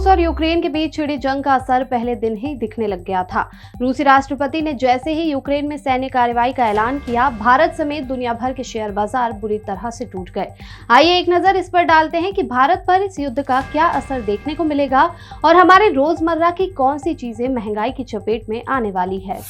रूस और यूक्रेन के बीच छिड़ी जंग का असर पहले दिन ही दिखने लग गया था। रूसी राष्ट्रपति ने जैसे ही यूक्रेन में सैन्य कार्रवाई का ऐलान किया, भारत समेत दुनिया भर के शेयर बाजार बुरी तरह से टूट गए। आइए एक नजर इस पर डालते हैं कि भारत पर इस युद्ध का क्या असर देखने को मिलेगा और हमारे रोजमर्रा की कौन सी चीजें महंगाई की चपेट में आने वाली है।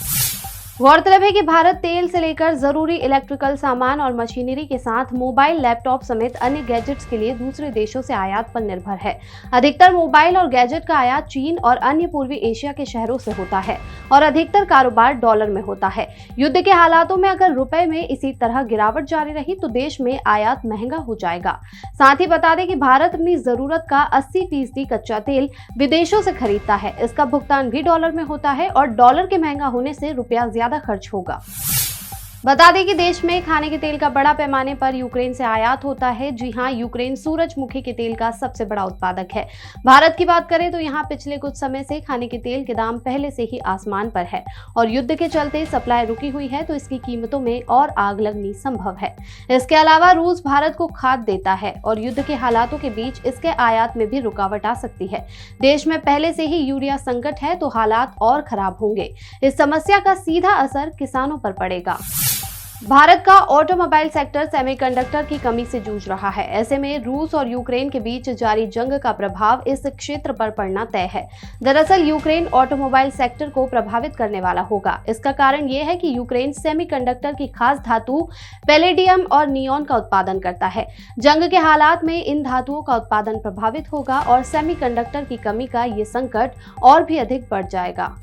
गौरतलब है कि भारत तेल से लेकर जरूरी इलेक्ट्रिकल सामान और मशीनरी के साथ मोबाइल, लैपटॉप समेत अन्य गैजेट्स के लिए दूसरे देशों से आयात पर निर्भर है। अधिकतर मोबाइल और गैजेट का आयात चीन और अन्य पूर्वी एशिया के शहरों से होता है और अधिकतर कारोबार डॉलर में होता है। युद्ध के हालातों में अगर रुपए में इसी तरह गिरावट जारी रही तो देश में आयात महंगा हो जाएगा। साथ ही बता दें कि भारत अपनी जरूरत का 80% कच्चा तेल विदेशों से खरीदता है। इसका भुगतान भी डॉलर में होता है और डॉलर के महंगा होने से रुपया ज्यादा खर्च होगा। बता दें कि देश में खाने के तेल का बड़ा पैमाने पर यूक्रेन से आयात होता है। जी हां, यूक्रेन सूरजमुखी के तेल का सबसे बड़ा उत्पादक है। भारत की बात करें तो यहां पिछले कुछ समय से खाने के तेल के दाम पहले से ही आसमान पर है और युद्ध के चलते सप्लाई रुकी हुई है तो इसकी कीमतों में और आग लगनी संभव है। इसके अलावा रूस भारत को खाद देता है और युद्ध के हालातों के बीच इसके आयात में भी रुकावट आ सकती है। देश में पहले से ही यूरिया संकट है तो हालात और खराब होंगे। इस समस्या का सीधा असर किसानों पर पड़ेगा। भारत का ऑटोमोबाइल सेक्टर सेमीकंडक्टर की कमी से जूझ रहा है। ऐसे में रूस और यूक्रेन के बीच जारी जंग का प्रभाव इस क्षेत्र पर पड़ना तय है। दरअसल यूक्रेन ऑटोमोबाइल सेक्टर को प्रभावित करने वाला होगा। इसका कारण ये है कि यूक्रेन सेमीकंडक्टर की खास धातु पैलेडियम और नियॉन का उत्पादन करता है। जंग के हालात में इन धातुओं का उत्पादन प्रभावित होगा और सेमीकंडक्टर की कमी का ये संकट और भी अधिक बढ़ जाएगा।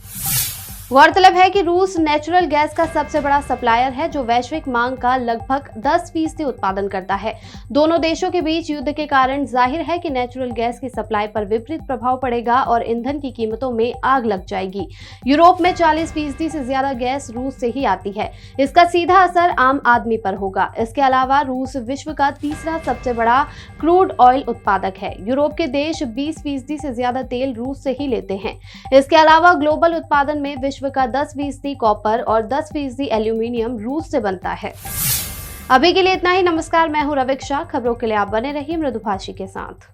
गौरतलब है कि रूस नेचुरल गैस का सबसे बड़ा सप्लायर है जो वैश्विक मांग का लगभग 10% उत्पादन करता है। दोनों देशों के बीच युद्ध के कारण जाहिर है कि नेचुरल गैस की सप्लाई पर विपरीत प्रभाव पड़ेगा और ईंधन की कीमतों में आग लग जाएगी। यूरोप में 40% से ज्यादा गैस रूस से ही आती है। इसका सीधा असर आम आदमी पर होगा। इसके अलावा रूस विश्व का तीसरा सबसे बड़ा क्रूड ऑयल उत्पादक है। यूरोप के देश 20% से ज्यादा तेल रूस से ही लेते हैं। इसके अलावा ग्लोबल उत्पादन में विश्व का 10% कॉपर और 10% एल्यूमिनियम रूस से बनता है। अभी के लिए इतना ही। नमस्कार, मैं हूं रविक्षा। खबरों के लिए आप बने रहिए मृदुभाषी के साथ।